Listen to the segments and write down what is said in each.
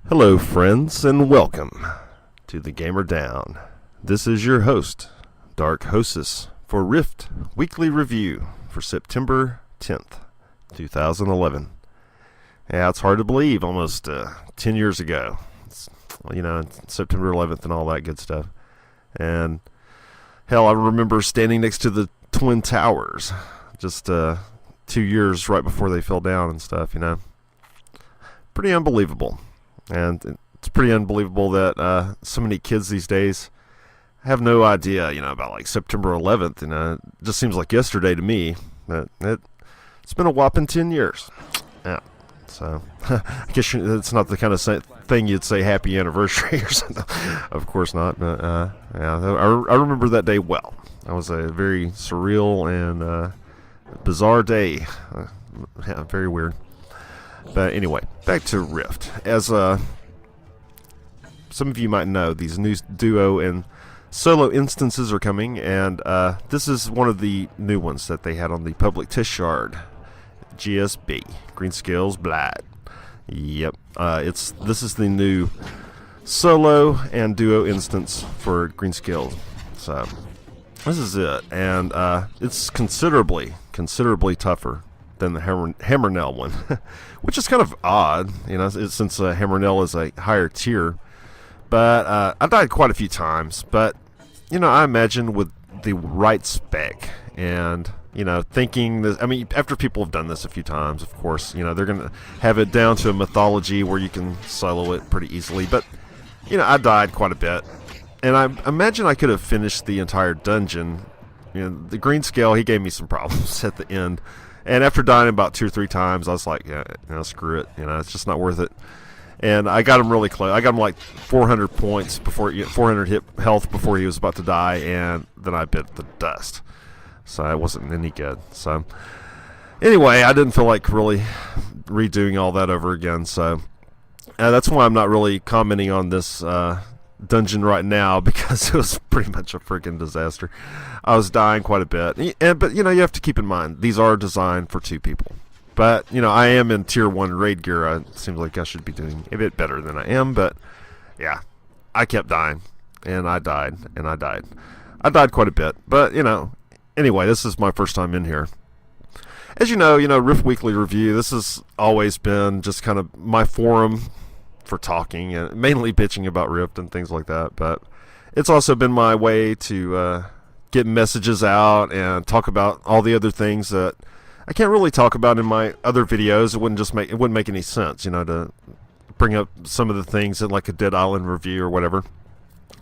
Hello friends, and welcome to the Gamer Down. This is your host, Dark Hostess, for Rift Weekly Review for September 10th, 2011. Yeah, it's hard to believe, almost 10 years ago. September 11th and all that good stuff. And hell, I remember standing next to the Twin Towers just 2 years right before they fell down and stuff, Pretty unbelievable. And it's pretty unbelievable that so many kids these days have no idea, about like September 11th. It just seems like yesterday to me. But it's been a whopping 10 years. Yeah. So I guess it's not the kind of thing you'd say happy anniversary or something. Of course not. But I remember that day well. That was a very surreal and bizarre day. Very weird. But anyway, back to Rift. As some of you might know, these new duo and solo instances are coming, and this is one of the new ones that they had on the public test shard. GSB, Green Scales Blood. Yep, this is the new solo and duo instance for Green Scales. So this is it, and it's considerably tougher than the Hammernell one, which is kind of odd, since Hammernell is a higher tier. But I died quite a few times. But I imagine with the right spec and thinking this, after people have done this a few times, of course, they're gonna have it down to a mythology where you can solo it pretty easily. But I died quite a bit, and I imagine I could have finished the entire dungeon. The Green Scale, he gave me some problems at the end. And after dying about 2 or 3 times, I was like, yeah, screw it. It's just not worth it. And I got him really close. I got him like 400 points 400 hit health before he was about to die, and then I bit the dust. So it wasn't any good. So anyway, I didn't feel like really redoing all that over again. So that's why I'm not really commenting on this dungeon right now, because it was pretty much a freaking disaster. I was dying quite a bit, but you have to keep in mind these are designed for 2 people. But I am in tier 1 raid gear. It seems like I should be doing a bit better than I am, but yeah, I kept dying, and I died, and I died. I died quite a bit, but anyway, this is my first time in here. As you know, Rift Weekly Review, this has always been just kind of my forum for talking and mainly bitching about Rift and things like that, but it's also been my way to get messages out and talk about all the other things that I can't really talk about in my other videos. It wouldn't make any sense, to bring up some of the things in like a Dead Island review or whatever.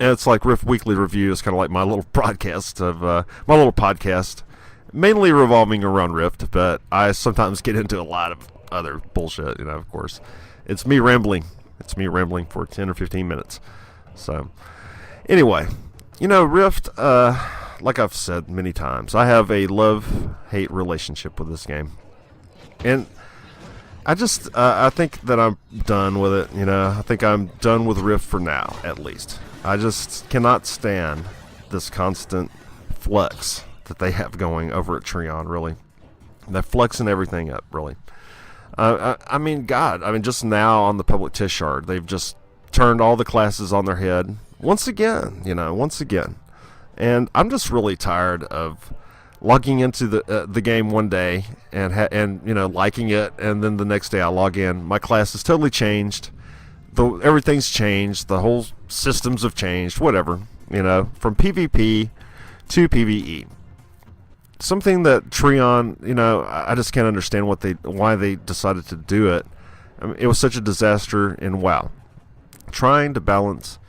And it's like Rift Weekly Review is kind of like my little podcast, mainly revolving around Rift, but I sometimes get into a lot of other bullshit. Of course, it's me rambling. It's me rambling for 10 or 15 minutes. So, anyway, Rift, like I've said many times, I have a love-hate relationship with this game. And I think that I'm done with it, I think I'm done with Rift for now, at least. I just cannot stand this constant flux that they have going over at Treon, really. They're flexing everything up, really. Just now on the public test shard, they've just turned all the classes on their head once again. And I'm just really tired of logging into the game one day and liking it, and then the next day I log in, my class is totally changed. Everything's changed. The whole systems have changed. Whatever, from PvP to PvE. Something that Treon, I just can't understand why they decided to do it. It was such a disaster in WoW. Trying to balance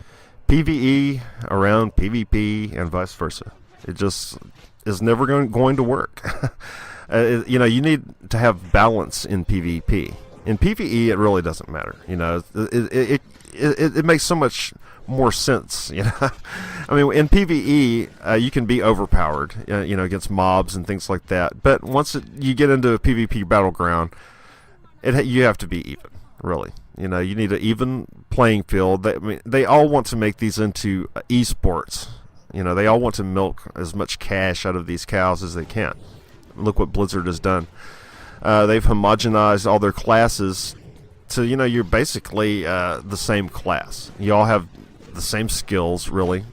PvE around PvP and vice versa. It just is never going to work. You need to have balance in PvP. In PvE, it really doesn't matter. It makes so much more sense. In PvE, you can be overpowered, against mobs and things like that. But once you get into a PvP battleground, you have to be even. Really, You know, you need an even playing field. They all want to make these into esports. You know, they all want to milk as much cash out of these cows as they can. Look what Blizzard has done. They've homogenized all their classes to, you know, you're basically the same class. You all have the same skills, really.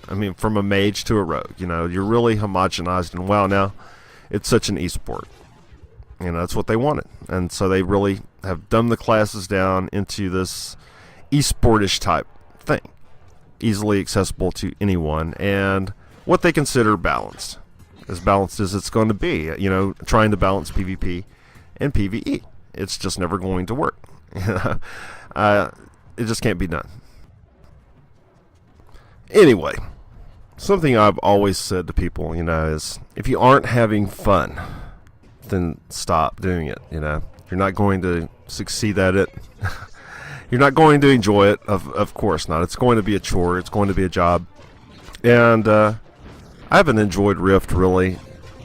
I mean, from a mage to a rogue. You know, you're really homogenized in WoW now. It's such an esport. You know, that's what they wanted. And so they really have dumbed the classes down into this esportish type thing. Easily accessible to anyone. And what they consider balanced. As balanced as it's going to be. You know, trying to balance PvP and PvE. It's just never going to work. It just can't be done. Anyway, something I've always said to people, you know, is if you aren't having fun, then stop doing it. You know, you're not going to succeed at it. You're not going to enjoy it. Of course not. It's going to be a chore. It's going to be a job. And I haven't enjoyed Rift really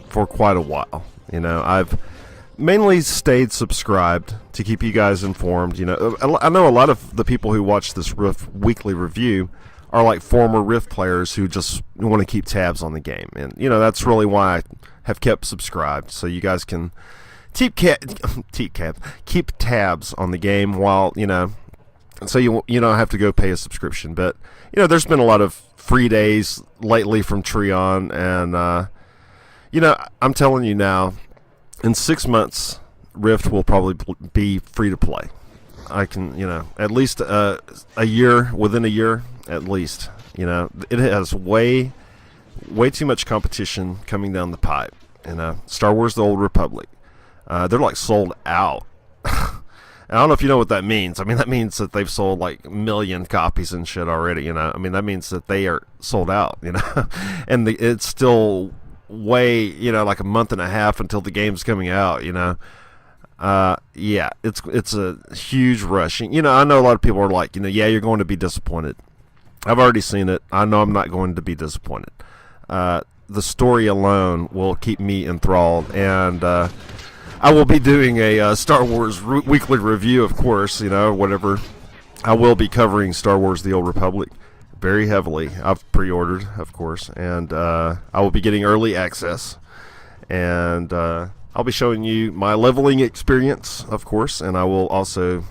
for quite a while. You know, I've mainly stayed subscribed to keep you guys informed. You know, I know a lot of the people who watch this Rift weekly review are like former Rift players who just want to keep tabs on the game. And, you know, that's really why I have kept subscribed, so you guys can keep tabs on the game while, you know, so you don't have to go pay a subscription. But, you know, there's been a lot of free days lately from Treon, and, you know, I'm telling you now, in 6 months, Rift will probably be free to play. I can, you know, at least a year, within a year, at least. You know, it has way too much competition coming down the pipe. You know, Star Wars: The Old Republic, they're like sold out. I don't know if you know what that means. I mean, that means that they've sold like 1 million copies and shit already. You know, I mean, that means that they are sold out. You know, and it's still way, you know, like a month and a half until the game's coming out. You know. Yeah, it's a huge rush. You know, I know a lot of people are like, you know, yeah, you're going to be disappointed. I've already seen it. I know I'm not going to be disappointed. The story alone will keep me enthralled, and I will be doing a Star Wars weekly review, of course, you know, whatever. I will be covering Star Wars: The Old Republic very heavily. I've pre-ordered, of course, and I will be getting early access, and I'll be showing you my leveling experience, of course, and I will also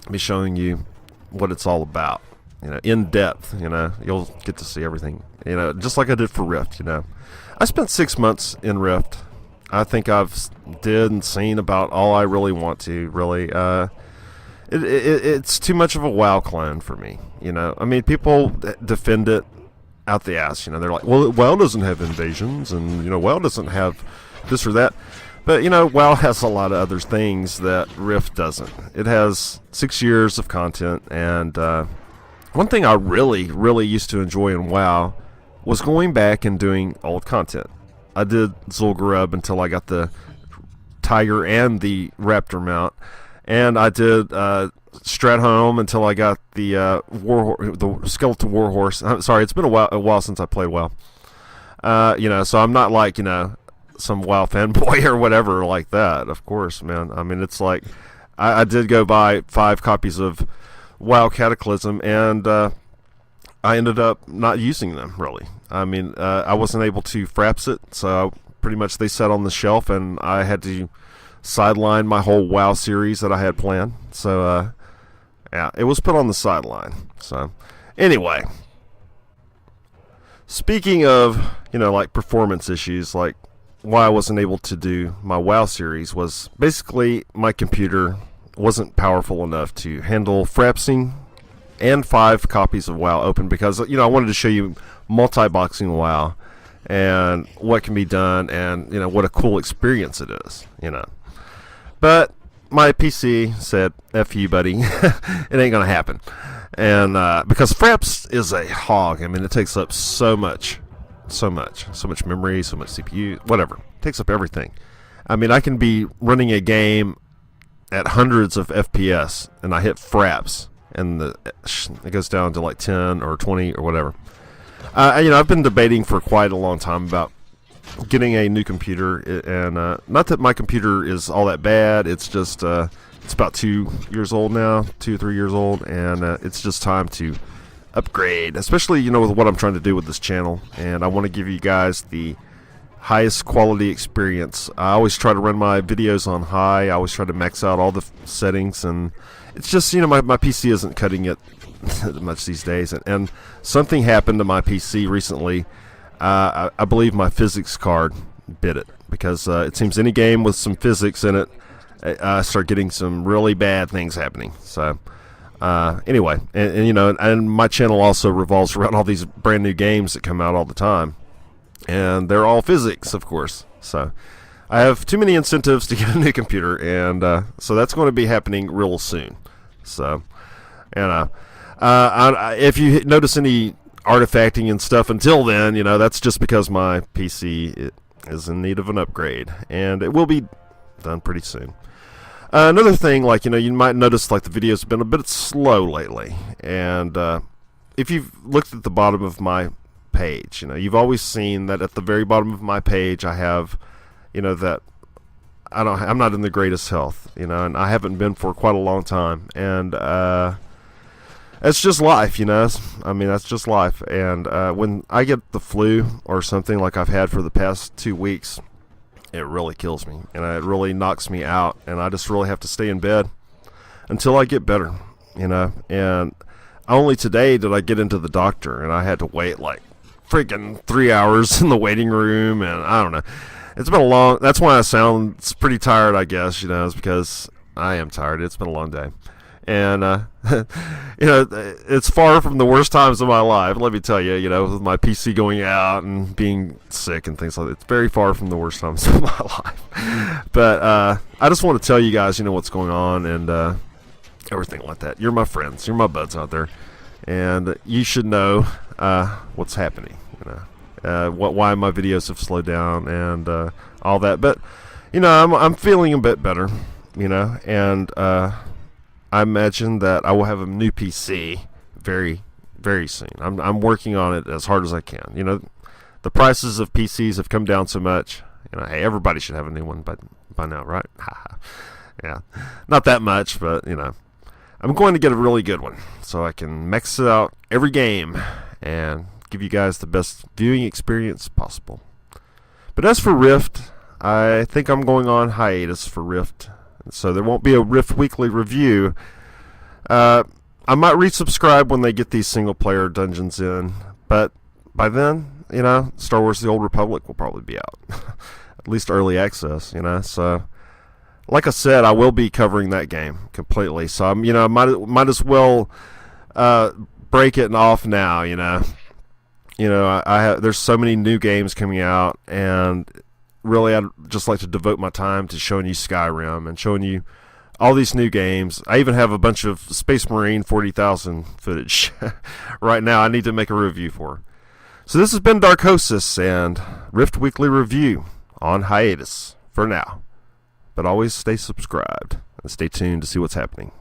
be showing you what it's all about, you know, in depth. You know, you'll get to see everything, you know, just like I did for Rift. You know, I spent 6 months in Rift. I think I've did and seen about all I really want to. Really, it's too much of a WoW clone for me. You know, I mean, people defend it out the ass. You know, they're like, well, WoW doesn't have invasions, and, you know, WoW doesn't have this or that. But, you know, WoW has a lot of other things that Rift doesn't. It has 6 years of content, and one thing I really, really used to enjoy in WoW was going back and doing old content. I did Zul'Gurub until I got the Tiger and the Raptor mount, and I did Stratholme until I got the the Skeleton Warhorse. I'm sorry, it's been a while since I played WoW. You know, so I'm not like, you know, some WoW fanboy or whatever like that, of course, man. I mean, it's like I did go buy 5 copies of WoW Cataclysm, and I ended up not using them, really. I mean, I wasn't able to fraps it, so pretty much they sat on the shelf, and I had to sideline my whole WoW series that I had planned. So, yeah, it was put on the sideline. So, anyway, speaking of, you know, like performance issues, like why I wasn't able to do my WoW series was basically my computer wasn't powerful enough to handle frapsing and 5 copies of WoW open, because, you know, I wanted to show you multi-boxing WoW and what can be done, and, you know, what a cool experience it is, you know. But my PC said, F you, buddy. It ain't gonna happen. And because fraps is a hog. I mean, it takes up so much memory, so much CPU, whatever. It takes up everything. I mean, I can be running a game at hundreds of FPS, and I hit fraps, and it goes down to like 10 or 20 or whatever. You know, I've been debating for quite a long time about getting a new computer, and not that my computer is all that bad. It's just It's about 2 years old now, 2 or 3 years old, and it's just time to upgrade, especially, with what I'm trying to do with this channel. And I want to give you guys the highest quality experience. I always try to run my videos on high. I always try to max out all the settings, and it's just, my PC isn't cutting it much these days. And something happened to my PC recently. I believe my physics card bit it, because it seems any game with some physics in it, I start getting some really bad things happening. So anyway, and my channel also revolves around all these brand new games that come out all the time, and they're all physics, of course. So I have too many incentives to get a new computer, and so that's going to be happening real soon. So, and if you notice any artifacting and stuff until then, that's just because my PC is in need of an upgrade, and it will be done pretty soon. Another thing, you might notice the videos have been a bit slow lately, and if you've looked at the bottom of my page, you've always seen that at the very bottom of my page I have, that I'm not in the greatest health, and I haven't been for quite a long time, and it's just life, that's just life. And when I get the flu or something like I've had for the past 2 weeks, it really kills me, and it really knocks me out, and I just really have to stay in bed until I get better, and only today did I get into the doctor, and I had to wait freaking 3 hours in the waiting room, and I don't know. It's been that's why I sound pretty tired, I guess, is because I am tired. It's been a long day. And, it's far from the worst times of my life, let me tell you, with my PC going out and being sick and things like that. It's very far from the worst times of my life. But I just want to tell you guys, what's going on and everything like that. You're my friends. You're my buds out there. And you should know what's happening, why my videos have slowed down and all that. But, I'm feeling a bit better, and I imagine that I will have a new PC very, very soon. I'm working on it as hard as I can. The prices of PCs have come down so much. Hey, everybody should have a new one by now, right? Yeah, not that much, but I'm going to get a really good one so I can max it out every game and give you guys the best viewing experience possible. But as for Rift, I think I'm going on hiatus for Rift. So there won't be a Rift weekly review. I might resubscribe when they get these single-player dungeons in. But by then, Star Wars The Old Republic will probably be out. At least early access, So, like I said, I will be covering that game completely. So, I might as well break it off now, there's so many new games coming out, and really, I'd just like to devote my time to showing you Skyrim and showing you all these new games. I even have a bunch of Space Marine 40,000 footage right now I need to make a review for. So this has been Darkosis and Rift Weekly Review on hiatus for now. But always stay subscribed and stay tuned to see what's happening.